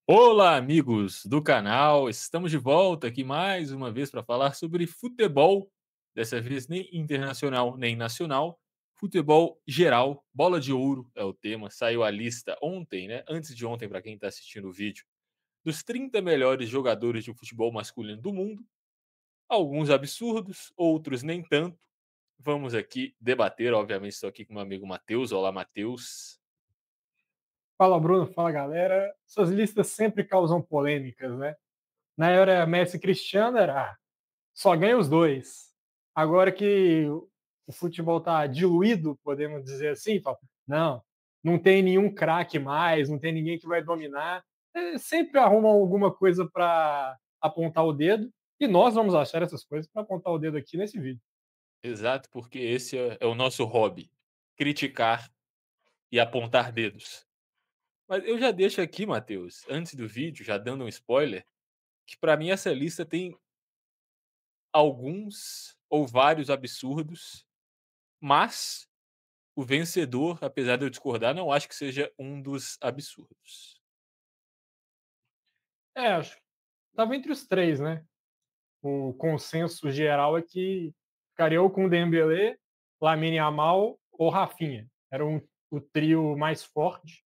Olá, amigos do canal. Estamos de volta aqui mais uma vez para falar sobre futebol. Dessa vez nem internacional nem nacional. Futebol geral, bola de ouro é o tema. Saiu a lista ontem, né? Antes de ontem, para quem está assistindo o vídeo, dos 30 melhores jogadores de futebol masculino do mundo. Alguns absurdos, outros nem tanto. Vamos aqui debater. Obviamente, estou aqui com meu amigo Matheus. Olá, Matheus. Fala Bruno, fala galera. Suas listas sempre causam polêmicas, né? Na era Messi e Cristiano era só ganha os dois. Agora que o futebol tá diluído, podemos dizer assim, fala, não tem nenhum craque mais, não tem ninguém que vai dominar. Sempre arrumam alguma coisa para apontar o dedo e nós vamos achar essas coisas para apontar o dedo aqui nesse vídeo. Exato, porque esse é o nosso hobby: criticar e apontar dedos. Mas eu já deixo aqui, Matheus, antes do vídeo, já dando um spoiler, que pra mim essa lista tem alguns ou vários absurdos, mas o vencedor, apesar de eu discordar, não acho que seja um dos absurdos. Acho que tava entre os três, né? O consenso geral é que ficaria ou com o Dembélé, Lamine Yamal ou Rafinha. Era o trio mais forte.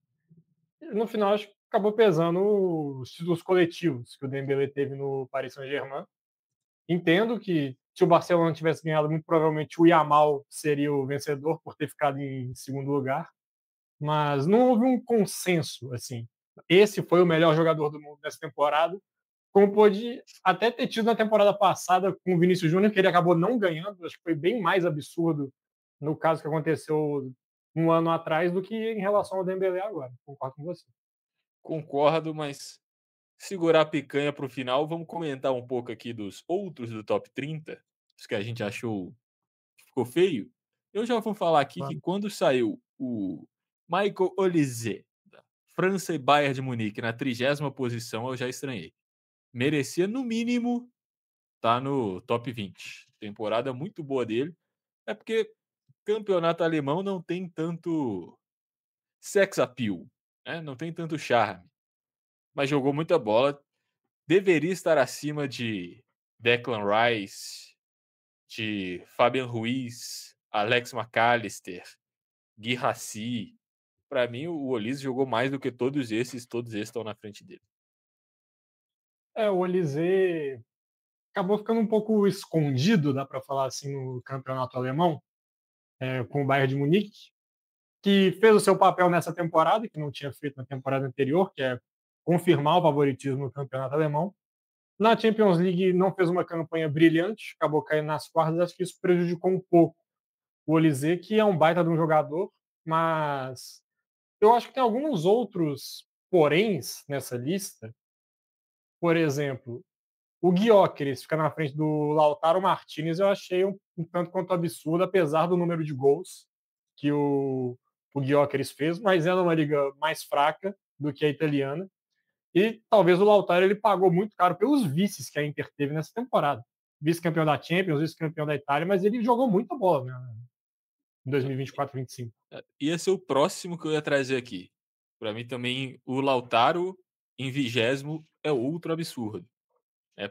E no final, acho que acabou pesando os títulos coletivos que o Dembélé teve no Paris Saint-Germain. Entendo que se o Barcelona tivesse ganhado, muito provavelmente o Yamal seria o vencedor por ter ficado em segundo lugar. Mas não houve um consenso, assim. Esse foi o melhor jogador do mundo nessa temporada, como pôde até ter tido na temporada passada com o Vinícius Júnior, que ele acabou não ganhando. Acho que foi bem mais absurdo no caso que aconteceu um ano atrás do que em relação ao Dembélé agora. Concordo com você. Concordo, mas segurar a picanha para o final, vamos comentar um pouco aqui dos outros do top 30, os que a gente achou que ficou feio. Eu já vou falar aqui que Vamos. quando saiu o Michael Olise, da França e Bayern de Munique, na 30ª posição, eu já estranhei. Merecia, no mínimo, tá no top 20. Temporada muito boa dele. É porque campeonato alemão não tem tanto sex appeal, né? Não tem tanto charme. Mas jogou muita bola. Deveria estar acima de Declan Rice, de Fabian Ruiz, Alex McAllister, Guirassy. Para mim, o Olise jogou mais do que todos esses estão na frente dele. O Olise acabou ficando um pouco escondido, dá para falar assim, no campeonato alemão, com o Bayern de Munique, que fez o seu papel nessa temporada, que não tinha feito na temporada anterior, que é confirmar o favoritismo no campeonato alemão. Na Champions League não fez uma campanha brilhante, acabou caindo nas quartas, acho que isso prejudicou um pouco o Olise, que é um baita de um jogador, mas eu acho que tem alguns outros poréns nessa lista. Por exemplo, o Gyökeres fica na frente do Lautaro Martinez, eu achei um tanto quanto absurdo, apesar do número de gols que o Gyökeres fez, mas é numa liga mais fraca do que a italiana. E talvez o Lautaro ele pagou muito caro pelos vices que a Inter teve nessa temporada. Vice-campeão da Champions, vice-campeão da Itália, mas ele jogou muita bola, né, em 2024-25. Ia ser o próximo que eu ia trazer aqui. Para mim também, o Lautaro em 20º é outro absurdo.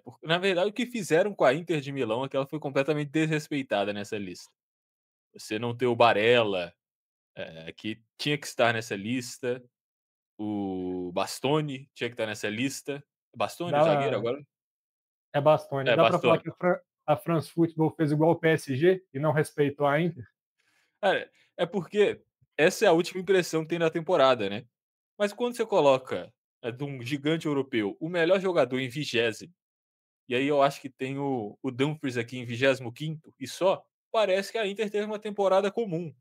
Porque, na verdade, o que fizeram com a Inter de Milão é que ela foi completamente desrespeitada nessa lista. Você não ter o Barella, que tinha que estar nessa lista, o Bastoni tinha que estar nessa lista. Bastoni, o zagueiro Dá, agora? é Bastoni. É, Dá para falar Bastoni. que a France Football fez igual o PSG e não respeitou a Inter? Cara, é porque essa é a última impressão que tem da temporada, né. Mas quando você coloca, de um gigante europeu, o melhor jogador em 20º, e aí eu acho que tem o Dumfries aqui em 25º e só, parece que a Inter teve uma temporada comum.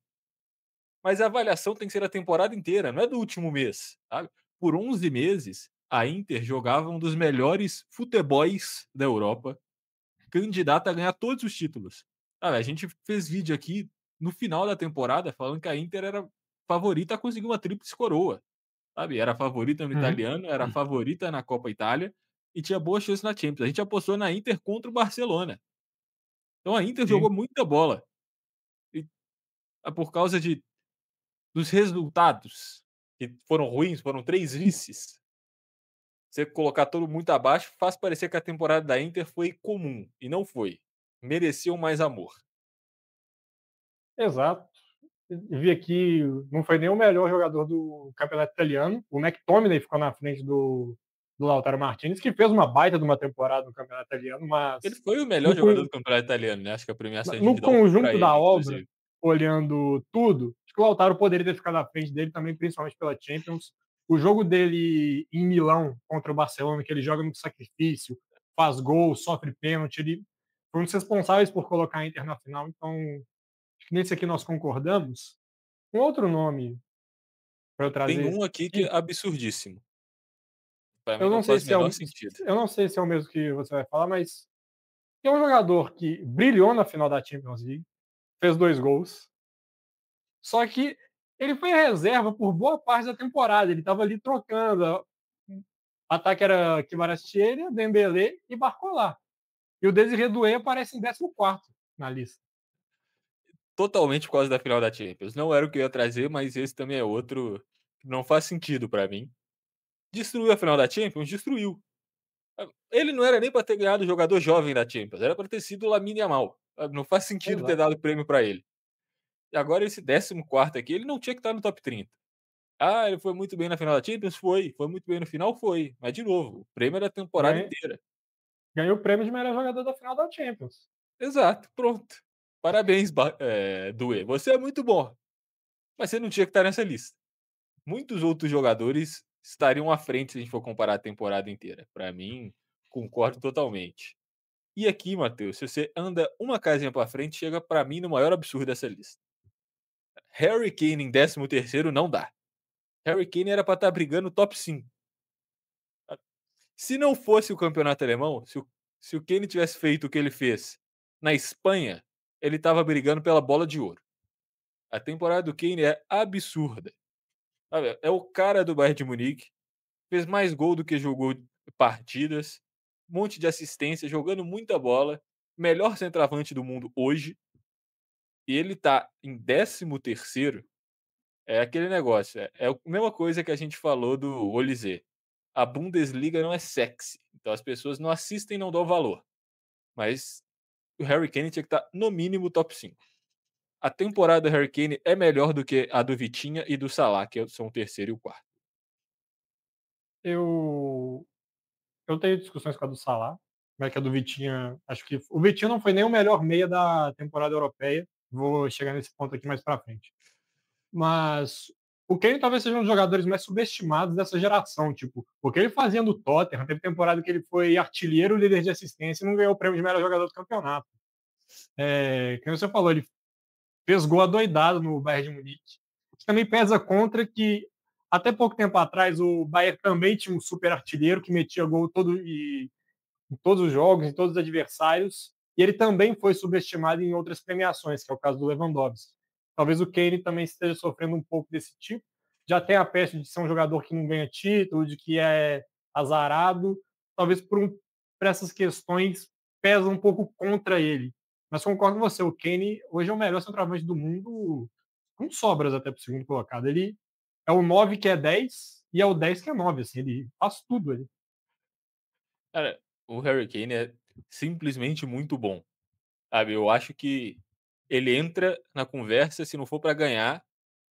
Mas a avaliação tem que ser a temporada inteira, não é do último mês, sabe. Por 11 meses, a Inter jogava um dos melhores futebols da Europa, candidata a ganhar todos os títulos. Cara, a gente fez vídeo aqui no final da temporada falando que a Inter era favorita a conseguir uma tríplice coroa, sabe. Era favorita no Uhum. italiano, era favorita na Copa Itália e tinha boa chance na Champions. A gente apostou na Inter contra o Barcelona. Então a Inter Sim. jogou muita bola e, por causa dos resultados, que foram ruins, foram 3 vices, Você colocar todo muito abaixo faz parecer que a temporada da Inter foi comum, e não foi. Mereciam mais amor. Exato. Vi aqui, não foi nem o melhor jogador do campeonato italiano. O McTominay ficou na frente do Lautaro Martinez, que fez uma baita de uma temporada no campeonato italiano, Ele mas foi o melhor no, jogador con- do campeonato italiano, né, acho que a premiação no individual foi pra conjunto da ele, obra, inclusive. olhando tudo, acho que o Lautaro poderia ter ficado à frente dele também, principalmente pela Champions. O jogo dele em Milão contra o Barcelona, que ele joga no sacrifício, faz gol, sofre pênalti, ele foi um dos responsáveis por colocar a Inter na final, então acho que nesse aqui nós concordamos. Um outro nome para eu Tem trazer um aqui que é aqui, absurdíssimo, pra mim eu não não sei faz o se é menor o, sentido. eu não sei se é o mesmo que você vai falar, mas é um jogador que brilhou na final da Champions League, fez 2 gols, só que ele foi reserva por boa parte da temporada. Ele estava ali trocando. O ataque era Kvaratskhelia, Dembélé e Barcola. E o Desiré Doué aparece em 14º na lista. Totalmente por causa da final da Champions. Não era o que eu ia trazer, mas esse também é outro que não faz sentido pra mim. Destruiu a final da Champions? Destruiu. Ele não era nem pra ter ganhado o jogador jovem da Champions, era pra ter sido o Lamine Yamal. Não faz sentido ter Exato. dado o prêmio pra ele. E agora esse 14º aqui, ele não tinha que estar no top 30. Ah, ele foi muito bem na final da Champions? Foi. Foi muito bem no final? Foi. Mas de novo, o prêmio era a temporada Ganha, inteira. ganhou o prêmio de melhor jogador da final da Champions. Exato, pronto. Parabéns, Doué, você é muito bom, mas você não tinha que estar nessa lista. Muitos outros jogadores estariam à frente se a gente for comparar a temporada inteira. Pra mim, concordo totalmente. E aqui, Matheus, se você anda uma casinha pra frente, chega pra mim no maior absurdo dessa lista. Harry Kane em 13º não dá. Harry Kane era pra estar brigando top 5. Se não fosse o campeonato alemão, se o Kane tivesse feito o que ele fez na Espanha, ele estava brigando pela bola de ouro. A temporada do Kane é absurda. Sabe, é o cara do Bayern de Munique, fez mais gol do que jogou partidas, um monte de assistência, jogando muita bola, melhor centroavante do mundo hoje, e ele tá em 13º. É aquele negócio, é a mesma coisa que a gente falou do Olise. A Bundesliga não é sexy, então as pessoas não assistem e não dão valor. Mas o Harry Kane tinha que estar no mínimo top 5. A temporada do Harry Kane é melhor do que a do Vitinha e do Salah, que são o terceiro e o quarto. Eu, eu tenho discussões com a do Salah, mas que a do Vitinha, acho que o Vitinha não foi nem o melhor meia da temporada europeia. Vou chegar nesse ponto aqui mais para frente. Mas o Kane talvez seja um dos jogadores mais subestimados dessa geração. Tipo, o que ele fazia no Tottenham, teve temporada que ele foi artilheiro, líder de assistência e não ganhou o prêmio de melhor jogador do campeonato. Como você falou, ele fez gol adoidado no Bayern de Munique. Isso também pesa contra que até pouco tempo atrás o Bayern também tinha um super artilheiro que metia gol em todos os jogos, em todos os adversários, e ele também foi subestimado em outras premiações, que é o caso do Lewandowski. Talvez o Kane também esteja sofrendo um pouco desse tipo. Já tem a peste de ser um jogador que não ganha título, de que é azarado. Talvez por essas questões pesa um pouco contra ele. Mas concordo com você, o Kane hoje é o melhor centroavante do mundo, com sobras até para o segundo colocado. Ele é o 9 que é 10 e é o 10 que é 9. Assim, ele faz tudo ali. Cara, o Harry Kane é simplesmente muito bom, sabe? Eu acho que ele entra na conversa, se não for para ganhar,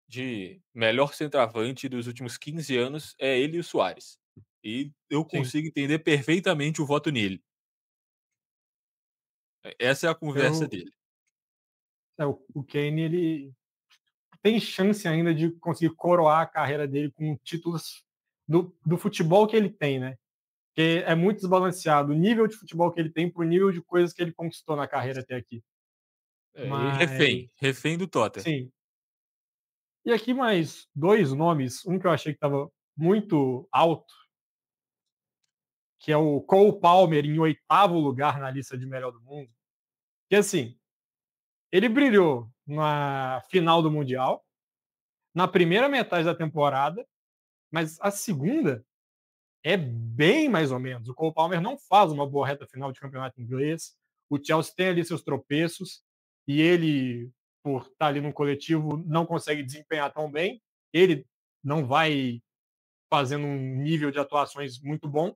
de melhor centroavante dos últimos 15 anos, é ele e o Suárez. E eu Sim, consigo entender perfeitamente o voto nele. Essa é a conversa eu, dele. o Kane ele tem chance ainda de conseguir coroar a carreira dele com títulos do futebol que ele tem, né? Porque é muito desbalanceado o nível de futebol que ele tem para o nível de coisas que ele conquistou na carreira até aqui. E Mas, refém do Tottenham. sim. E aqui mais 2 nomes, um que eu achei que estava muito alto, que é o Cole Palmer em 8º lugar na lista de melhor do mundo. Que assim, ele brilhou na final do Mundial, na primeira metade da temporada, mas a segunda é bem mais ou menos. O Cole Palmer não faz uma boa reta final de campeonato inglês. O Chelsea tem ali seus tropeços e ele, por estar ali no coletivo, não consegue desempenhar tão bem. Ele não vai fazendo um nível de atuações muito bom.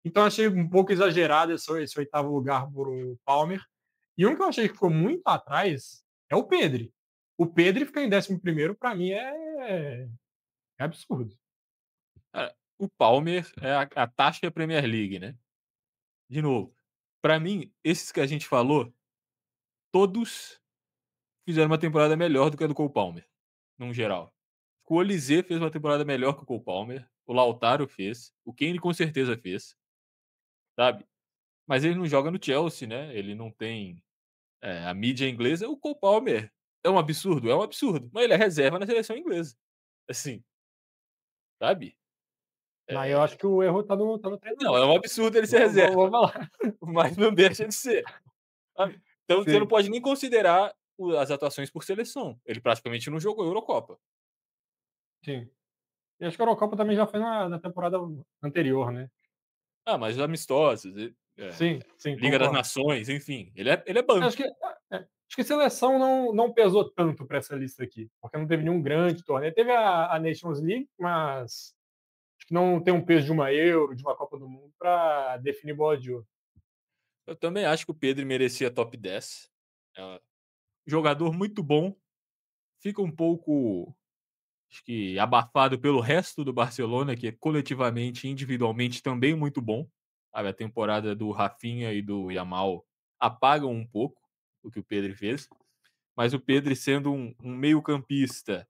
Então achei um pouco exagerado esse oitavo lugar por o Palmer. E um que eu achei que ficou muito atrás é o Pedri. O Pedri ficar em 11º para mim é absurdo. Cara, o Palmer é a taxa da Premier League, né. De novo, pra mim, esses que a gente falou, todos fizeram uma temporada melhor do que a do Cole Palmer, num geral. O Olise fez uma temporada melhor que o Cole Palmer, o Lautaro fez, o Kane com certeza fez, sabe. Mas ele não joga no Chelsea, né, ele não tem, a mídia inglesa. O Cole Palmer é um absurdo? É um absurdo, mas ele é reserva na seleção inglesa, assim, sabe. Mas eu acho Eh, que o erro tá no não, é treinador. um absurdo ele ser Vou reserva, falar. mas não deixa de ser. Sabe? Então você não Sim, pode nem considerar as atuações por seleção. Ele praticamente não jogou Eurocopa. sim. E acho que a Eurocopa também já foi na temporada anterior, né. Ah, mas amistosos, Sim, sim, Liga das concordo. Nações, enfim, ele é Acho banco. que acho que seleção não pesou tanto para essa lista aqui, porque não teve nenhum grande torneio. Teve a Nations League, mas acho que não tem um peso de uma Euro, de uma Copa do Mundo para definir bola de ouro. Eu também acho que o Pedro merecia top 10. É um jogador muito bom, fica um pouco, acho que abafado pelo resto do Barcelona, que é coletivamente e individualmente também muito bom. Sabe, a temporada do Rafinha e do Yamal apagam um pouco o que o Pedro fez, mas o Pedro sendo um meio-campista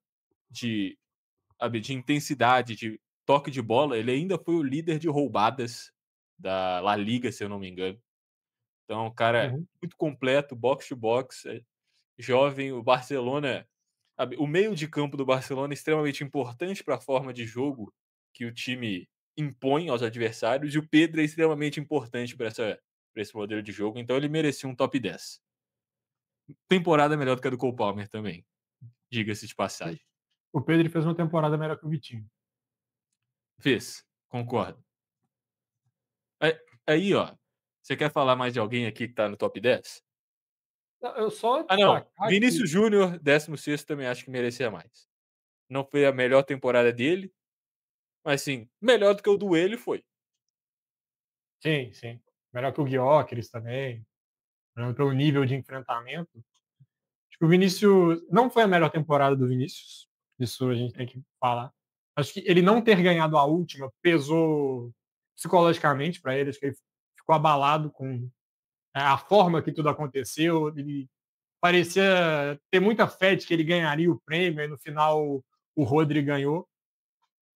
de, sabe, de intensidade, de toque de bola, ele ainda foi o líder de roubadas da La Liga, se eu não me engano. Então, o cara Uhum, muito completo, box to box, jovem, o Barcelona, sabe, o meio de campo do Barcelona é extremamente importante para a forma de jogo que o time impõe aos adversários, e o Pedro é extremamente importante para esse modelo de jogo, então ele merecia um top 10. Temporada melhor do que a do Cole Palmer também, diga-se de sim. passagem. O Pedri fez uma temporada melhor que o Vitinho. Fez, concordo. Aí aí, ó, você quer falar mais de alguém aqui que tá no top 10? Não, eu só Ah, não, destacar que Vinícius Júnior, 16º, também acho que merecia mais. Não foi a melhor temporada dele, mas sim, melhor do que o do ele foi. sim, sim, melhor que o Gyökeres também, pelo nível de enfrentamento. Acho que o Vinícius não foi a melhor temporada do Vinícius, isso a gente tem que falar. Acho que ele não ter ganhado a última pesou psicologicamente para ele, acho que ele ficou abalado com a forma que tudo aconteceu. Ele parecia ter muita fé de que ele ganharia o prêmio, e no final o Rodri ganhou.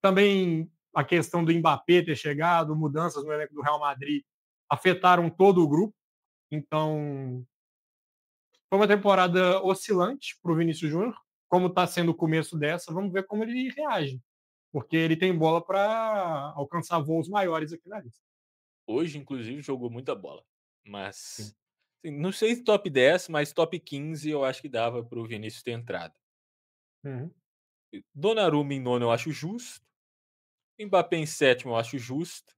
Também a questão do Mbappé ter chegado, mudanças no elenco do Real Madrid afetaram todo o grupo. Então, foi uma temporada oscilante para o Vinícius Júnior, como está sendo o começo dessa. Vamos ver como ele reage, porque ele tem bola para alcançar voos maiores aqui na lista. Hoje, inclusive, jogou muita bola, mas, Sim. assim, não sei se top 10, mas top 15 eu acho que dava para o Vinícius ter entrado. Uhum. Donnarumma em nono eu acho justo, Mbappé em sétimo eu acho justo,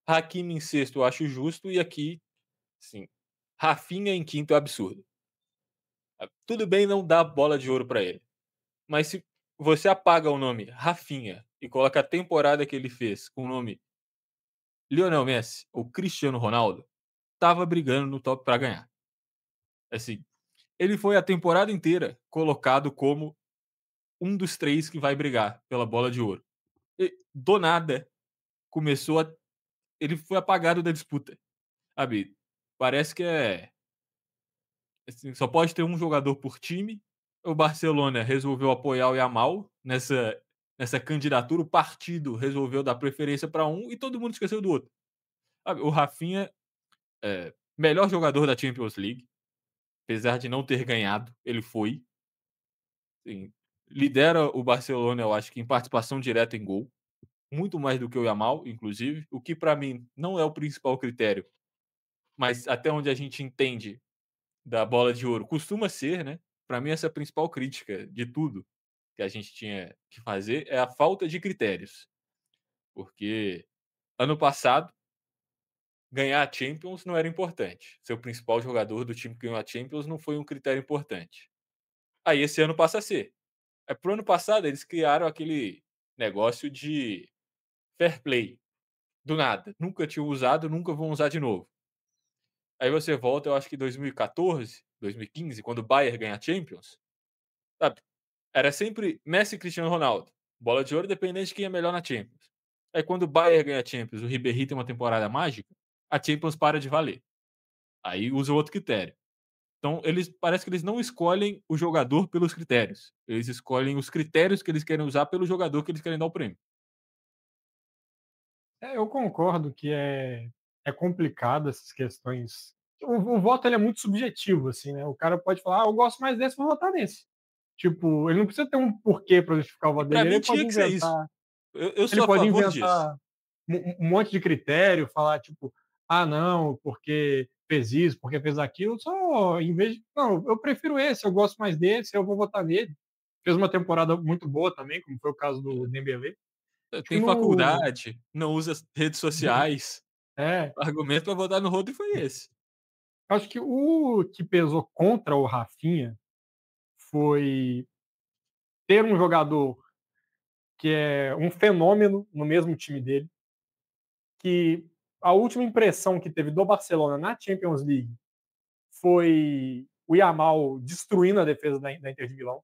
Hakimi em sexto eu acho justo, e aqui, sim, Rafinha em quinto é absurdo. Tudo bem não dar bola de ouro para ele, mas se você apaga o nome Rafinha e coloca a temporada que ele fez com o nome Lionel Messi ou Cristiano Ronaldo, tava brigando no top para ganhar. Assim, ele foi a temporada inteira colocado como um dos 3 que vai brigar pela bola de ouro. E do nada começou a ele foi apagado da disputa, sabe. Parece que assim, só pode ter um jogador por time. O Barcelona resolveu apoiar o Yamal nessa candidatura, o partido resolveu dar preferência para um e todo mundo esqueceu do outro. Sabe, o Rafinha, melhor jogador da Champions League, apesar de não ter ganhado, ele foi. Sim, lidera o Barcelona, eu acho que em participação direta em gol, muito mais do que o Yamal, inclusive, o que para mim não é o principal critério, mas até onde a gente entende da bola de ouro costuma ser, né. Para mim essa é a principal crítica de tudo que a gente tinha que fazer, é a falta de critérios, porque ano passado ganhar a Champions não era importante, ser o principal jogador do time que ganhou a Champions não foi um critério importante. Aí esse ano passa a ser. Para o ano passado eles criaram aquele negócio de fair play. do nada, nunca tinham usado, nunca vão usar de novo. Aí você volta, eu acho que 2014, 2015, quando o Bayern ganha a Champions, sabe, era sempre Messi e Cristiano Ronaldo, bola de ouro independente de quem é melhor na Champions. Aí quando o Bayern ganha a Champions, o Ribéry tem uma temporada mágica, a Champions para de valer, aí usa outro critério. Então eles parece que eles não escolhem o jogador pelos critérios, eles escolhem os critérios que eles querem usar pelo jogador que eles querem dar o prêmio. Eu concordo que é complicado essas questões. O voto ele é muito subjetivo, assim, né? O cara pode falar: "Ah, eu gosto mais desse, vou votar nesse". Tipo, ele não precisa ter um porquê para justificar o E voto pra dele, mim tinha que ser isso. Eu ele sou a pode favor disso. inventar um monte de critério, falar tipo: "Ah, não, porque fez isso, porque fez aquilo", só em vez de não, eu prefiro esse, eu gosto mais desse, eu vou votar nele. Fez uma temporada muito boa também, como foi o caso do Dembélé. Acho que Tem no faculdade, não usa as redes sociais, é, o argumento pra votar no Rodri foi esse. acho que o que pesou contra o Rafinha foi ter um jogador que é um fenômeno no mesmo time dele, que a última impressão que teve do Barcelona na Champions League foi o Yamal destruindo a defesa da Inter de Milão,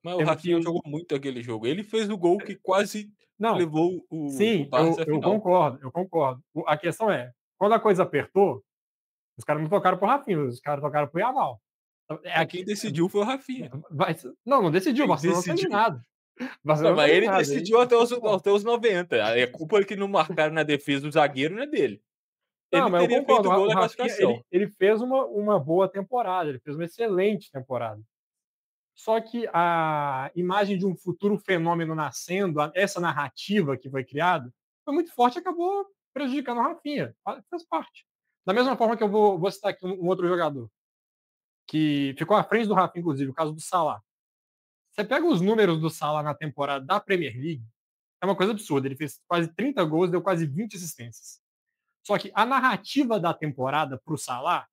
Mas o sendo Rafinha que jogou muito aquele jogo, ele fez o gol que quase não, levou o sim, Barça à eu final. concordo, eu concordo. A questão é, quando a coisa apertou, os caras não tocaram pro Rafinha, os caras tocaram pro Yamal. É Mas aqui, quem decidiu foi o Rafinha. vai, não decidiu, o Quem Barcelona tá decidiu eliminado. O não, Barcelona tá mas ele eliminado, aí decidiu pô. até os 90, aí a culpa é que não marcaram na defesa do zagueiro não é dele. Não, Ele mas eu teria concordo, feito o gol o da Rafinha classificação. ele fez uma boa temporada, ele fez uma excelente temporada. Só que a imagem de um futuro fenômeno nascendo, essa narrativa que foi criada, foi muito forte e acabou prejudicando o Rafinha. Faz parte. Da mesma forma que eu vou citar aqui um outro jogador, que ficou à frente do Rafinha, inclusive, o caso do Salah. Você pega os números do Salah na temporada da Premier League, é uma coisa absurda. Ele fez quase 30 gols, deu quase 20 assistências. Só que a narrativa da temporada para o Salah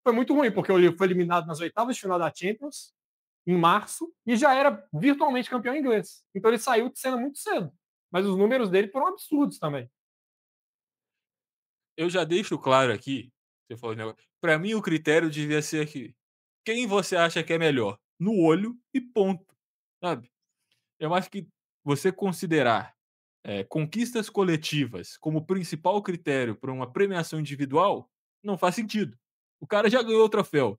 foi muito ruim, porque ele foi eliminado nas oitavas de final da Champions, em março, e já era virtualmente campeão inglês. Então ele saiu de cena muito cedo. Mas os números dele foram absurdos também. Eu já deixo claro aqui, você falou negócio, pra mim o critério devia ser aqui, quem você acha que é melhor? No olho e ponto, sabe. Eu acho que você considerar, conquistas coletivas como principal critério para uma premiação individual, não faz sentido. O cara já ganhou o troféu,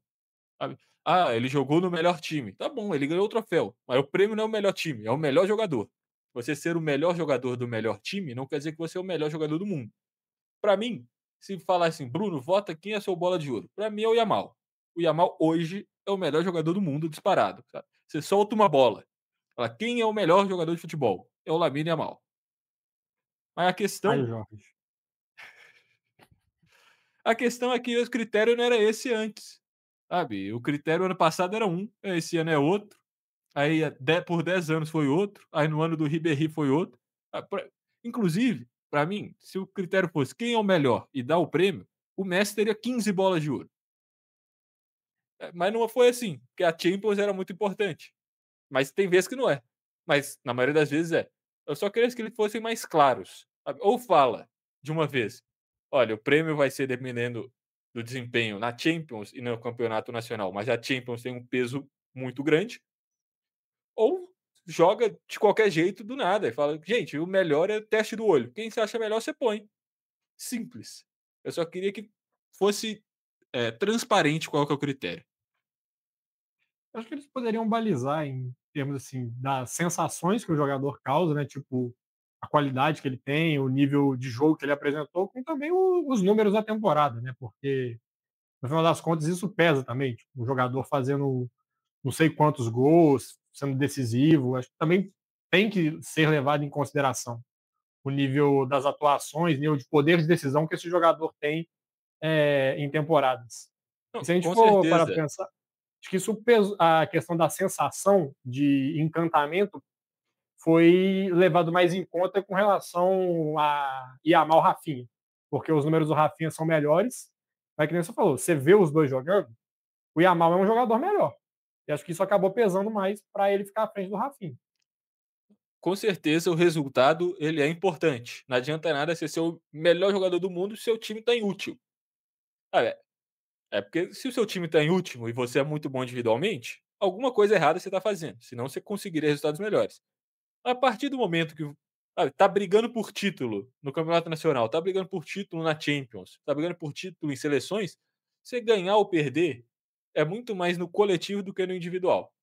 sabe. Ah, ele jogou no melhor time, tá bom, ele ganhou o troféu, mas o prêmio não é o melhor time, é o melhor jogador. Você ser o melhor jogador do melhor time não quer dizer que você é o melhor jogador do mundo. Pra mim, se falar assim: "Bruno, vota quem é seu bola de ouro", pra mim é o Yamal. O Yamal hoje é o melhor jogador do mundo disparado, sabe. Você solta uma bola, fala: "Quem é o melhor jogador de futebol?" É o Lamine Yamal. Mas Ai, Jorge. a questão é que o critério não era esse antes, sabe. O critério ano passado era um, esse ano é outro, aí por 10 anos foi outro, aí no ano do Ribéry foi outro. Pra inclusive, pra mim, se o critério fosse quem é o melhor e dar o prêmio, o Messi teria 15 bolas de ouro. Mas não foi assim, porque a Champions era muito importante. Mas tem vezes que não é. Mas na maioria das vezes é. Eu só queria que eles fossem mais claros, sabe. Ou fala de uma vez: "Olha, o prêmio vai ser dependendo do desempenho na Champions e no campeonato nacional, mas a Champions tem um peso muito grande", ou joga de qualquer jeito do nada e fala: "Gente, o melhor é teste do olho. Quem você acha melhor, você põe". Simples. Eu só queria que fosse, transparente qual que é o critério. Acho que eles poderiam balizar em termos assim das sensações que o jogador causa, né? Tipo, a qualidade que ele tem, o nível de jogo que ele apresentou, com também os números da temporada, né? Porque, no final das contas, isso pesa também. Tipo, o jogador fazendo não sei quantos gols, sendo decisivo, acho que também tem que ser levado em consideração o nível das atuações, nível de poder de decisão que esse jogador tem em temporadas. E Não, se a gente com for para certeza. pensar, acho que isso a questão da sensação de encantamento foi levado mais em conta com relação a Yamal Rafinha, porque os números do Rafinha são melhores, mas que nem você falou, você vê os dois jogando, o Yamal é um jogador melhor. E acho que isso acabou pesando mais para ele ficar à frente do Rafinha. com certeza o resultado ele é importante. Não adianta nada você ser o melhor jogador do mundo se seu time está em último. Ah, é porque se o seu time está em último e você é muito bom individualmente, alguma coisa errada você está fazendo, senão você conseguiria resultados melhores. A partir do momento que, sabe, tá brigando por título no campeonato nacional, tá brigando por título na Champions, tá brigando por título em seleções, você ganhar ou perder é muito mais no coletivo do que no individual.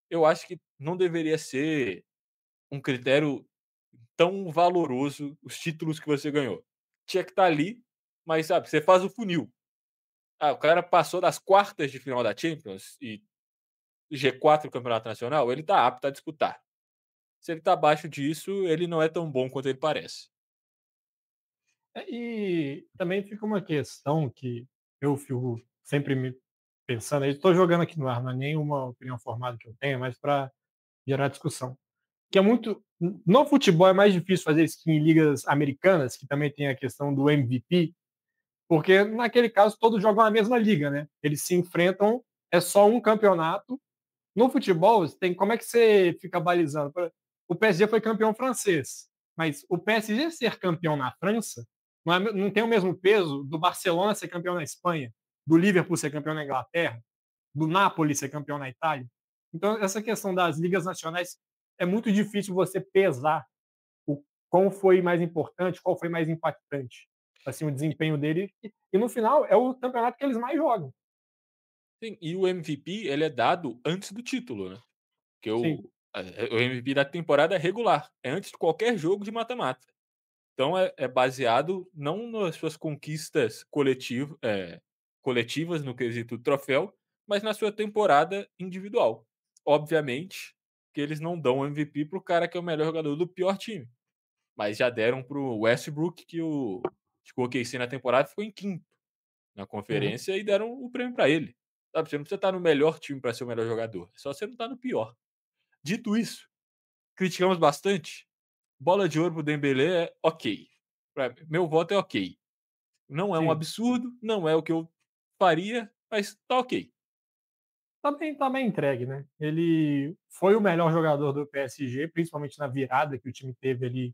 Eu acho que não deveria ser um critério tão valoroso os títulos que você ganhou. Tinha que estar ali, mas sabe, você faz o funil. Ah, o cara passou das quartas de final da Champions e G4 do Campeonato Nacional, ele tá apto a disputar. Se ele tá abaixo disso, ele não é tão bom quanto ele parece. E também fica uma questão que eu fico sempre me pensando, estou jogando aqui no ar, não é nenhuma opinião formada que eu tenha, mas para gerar discussão. Que é muito. No futebol é mais difícil fazer isso que em ligas americanas, que também tem a questão do MVP, porque naquele caso todos jogam na mesma liga, né? Eles se enfrentam, é só um campeonato. No futebol, tem como é que você fica balizando? O PSG foi campeão francês, mas o PSG ser campeão na França não tem o mesmo peso do Barcelona ser campeão na Espanha, do Liverpool ser campeão na Inglaterra, do Napoli ser campeão na Itália. Então, essa questão das ligas nacionais é muito difícil você pesar o qual foi mais importante, qual foi mais impactante, assim, o desempenho dele. E no final, é o campeonato que eles mais jogam. Sim, e o MVP ele é dado antes do título, né? Porque Sim. o MVP da temporada é regular, é antes de qualquer jogo de mata-mata. Então é baseado não nas suas conquistas coletivas no quesito troféu, mas na sua temporada individual. Obviamente que eles não dão MVP para o cara que é o melhor jogador do pior time, mas já deram para o Westbrook que o OKC na temporada ficou em quinto na Uhum. conferência e deram o prêmio para ele. Sabe, você não precisa estar no melhor time para ser o melhor jogador, é só você não estar no pior. Dito isso, criticamos bastante. Bola de ouro pro Dembélé é ok. Meu voto é ok. Não é um Sim. absurdo, não é o que eu faria, mas tá ok. Tá bem entregue, né? Ele foi o melhor jogador do PSG, principalmente na virada que o time teve ali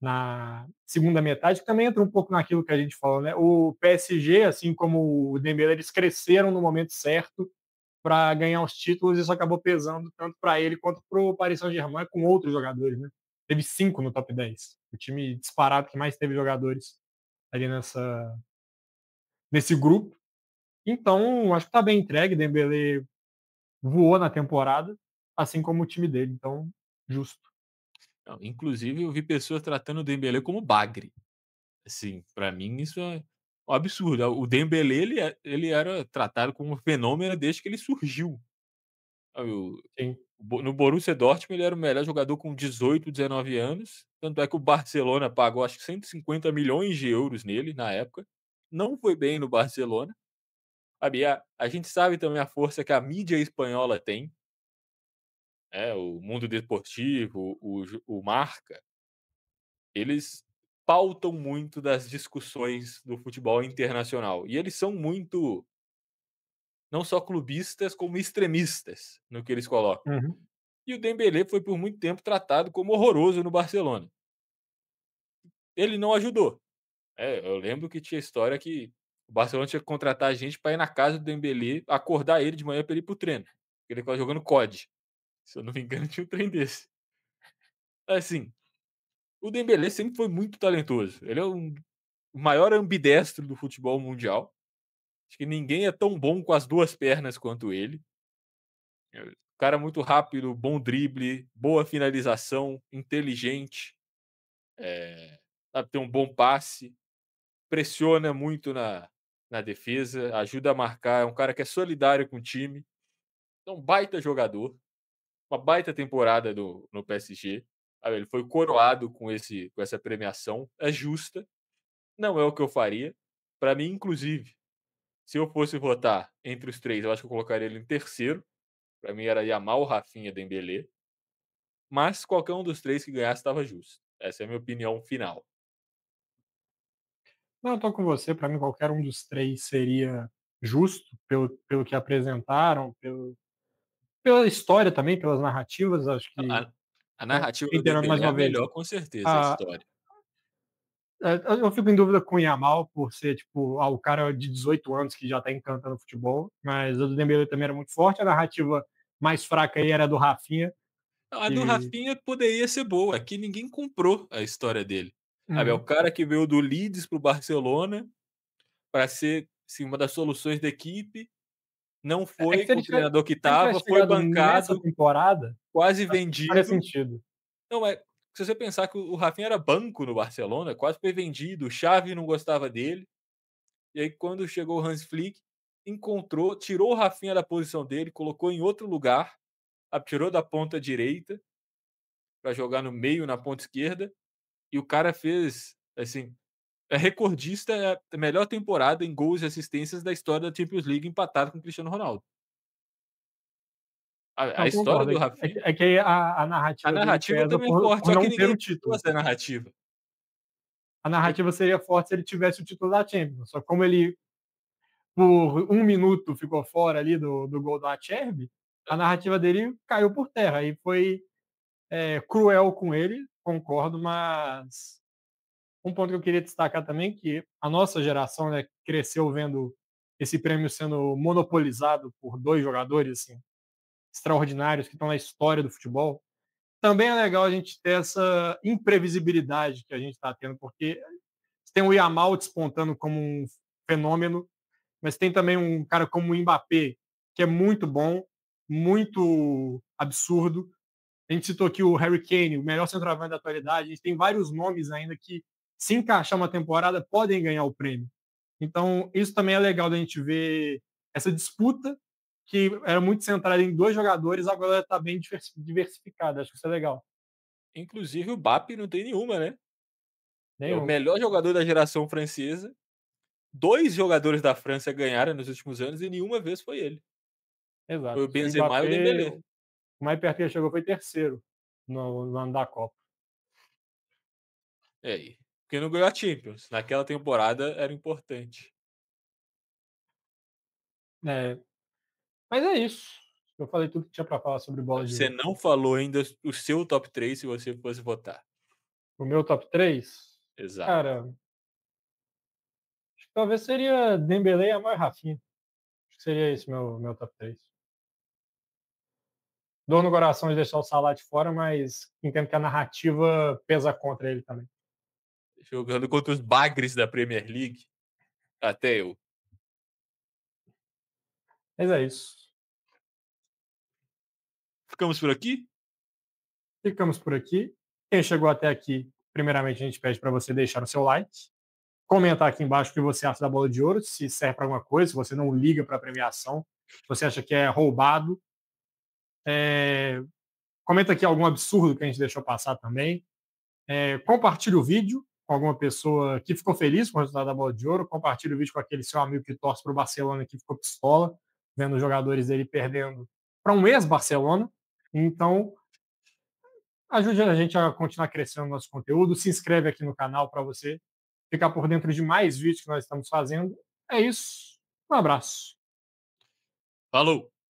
na segunda metade, que também entra um pouco naquilo que a gente falou, né? O PSG, assim como o Dembélé, eles cresceram no momento certo para ganhar os títulos, e isso acabou pesando tanto para ele quanto para o Paris Saint-Germain com outros jogadores, né? Teve 5 no top 10. O time disparado que mais teve jogadores ali nesse grupo. Então, acho que tá bem entregue. Dembélé voou na temporada, assim como o time dele. Então, justo. Não, inclusive, eu vi pessoas tratando o Dembélé como bagre. Assim, pra mim isso é um absurdo. O Dembélé, ele era tratado como um fenômeno desde que ele surgiu. Sabe, Sim. no Borussia Dortmund, ele era o melhor jogador com 18, 19 anos. Tanto é que o Barcelona pagou, acho que 150 milhões de euros nele na época. Não foi bem no Barcelona. Sabe, a gente sabe também a força que a mídia espanhola tem, o Mundo Deportivo, o Marca, eles pautam muito das discussões do futebol internacional. E eles são muito, não só clubistas, como extremistas no que eles colocam. Uhum. E o Dembélé foi por muito tempo tratado como horroroso no Barcelona. Ele não ajudou. Eu lembro que tinha história que o Barcelona tinha que contratar gente para ir na casa do Dembélé, acordar ele de manhã para ele ir para o treino. Ele ficava jogando COD. Se eu não me engano, tinha um trem desse. Assim, o Dembélé sempre foi muito talentoso. Ele é o maior ambidestro do futebol mundial. Acho que ninguém é tão bom com as 2 pernas quanto ele. Cara muito rápido, bom drible, boa finalização, inteligente, sabe, tem um bom passe, pressiona muito na defesa, ajuda a marcar, é um cara que é solidário com o time. É um baita jogador, uma baita temporada no PSG. Sabe, ele foi coroado com essa premiação, é justa. Não é o que eu faria. Para mim, inclusive, se eu fosse votar entre os 3, eu acho que eu colocaria ele em terceiro. Para mim era Yamal, Rafinha, Dembélé. Mas qualquer um dos 3 que ganhasse estava justo. Essa é a minha opinião final. Não, eu tô com você. Para mim, qualquer um dos três seria justo pelo que apresentaram, pela história também, pelas narrativas. Acho que A Né. narrativa do Reiterando mais Dembélé é a uma vez, melhor, com certeza, da a história. eu fico em dúvida com o Yamal por ser, tipo, o cara de 18 anos que já está encantando o futebol, mas a do Dembélé também era muito forte, a narrativa mais fraca aí era a do Rafinha, A do que Rafinha poderia ser boa, é que ninguém comprou a história dele. Sabe, é o uhum. cara que veio do Leeds para o Barcelona para ser, assim, uma das soluções da equipe, não É que foi com o treinador que se ele tivesse estava, foi chegado nessa bancado, temporada, quase acho que faria vendido. sentido. Não, é se você pensar que o Rafinha era banco no Barcelona, quase foi vendido, o Xavi não gostava dele, e aí quando chegou o Hans Flick, encontrou, tirou o Rafinha da posição dele, colocou em outro lugar, tirou da ponta direita para jogar no meio, na ponta esquerda, e o cara fez, assim, é recordista, é a melhor temporada em gols e assistências da história da Champions League, empatado com o Cristiano Ronaldo. A Não, história concordo. do Rafinha, É que aí a a narrativa dele narrativa pesa também é forte, por só que não ter ninguém o comprou título. essa narrativa. A narrativa seria forte se ele tivesse o título da Champions, só que como ele por um minuto ficou fora ali do gol do Acerbi, a narrativa dele caiu por terra e foi cruel com ele, concordo, mas um ponto que eu queria destacar também que a nossa geração, né, cresceu vendo esse prêmio sendo monopolizado por 2 jogadores, assim, extraordinários que estão na história do futebol. Também é legal a gente ter essa imprevisibilidade que a gente está tendo, porque tem o Yamal despontando como um fenômeno, mas tem também um cara como o Mbappé, que é muito bom, muito absurdo. A gente citou aqui o Harry Kane, o melhor centroavante da atualidade. A gente tem vários nomes ainda que, se encaixar uma temporada, podem ganhar o prêmio. Então, isso também é legal da gente ver essa disputa, que era muito centrada em 2 jogadores, agora está bem diversificada. Acho que isso é legal. Inclusive o Mbappé não tem nenhuma, né. É o Nenhum. melhor jogador da geração francesa, 2 jogadores da França ganharam nos últimos anos e nenhuma vez foi ele. Foi Exato. o O Benzema e o Mbappé, Dembélé. o mais perto que ele chegou foi terceiro no ano da Copa. E aí? Porque não ganhou a Champions, naquela temporada era importante. É, mas é isso. Eu falei tudo que tinha para falar sobre bola de Você ouro. não falou ainda o seu top 3 se você fosse votar. O meu top 3, Exato. cara, acho que talvez seria Dembélé e Amar Rafinha. Acho que seria esse meu top 3. Dor no coração de deixar o Salah de fora, mas entendo que a narrativa pesa contra ele também. Jogando contra os bagres da Premier League, até eu. Mas é isso. Ficamos por aqui? Ficamos por aqui. Quem chegou até aqui, primeiramente a gente pede para você deixar o seu like, comentar aqui embaixo o que você acha da bola de ouro, se serve para alguma coisa, se você não liga para a premiação, se você acha que é roubado. Comenta aqui algum absurdo que a gente deixou passar também. Compartilhe o vídeo com alguma pessoa que ficou feliz com o resultado da bola de ouro. Compartilhe o vídeo com aquele seu amigo que torce para o Barcelona que ficou pistola, vendo os jogadores dele perdendo para um ex-Barcelona. Então, ajude a gente a continuar crescendo o nosso conteúdo. Se inscreve aqui no canal para você ficar por dentro de mais vídeos que nós estamos fazendo. É isso. Um abraço. Falou!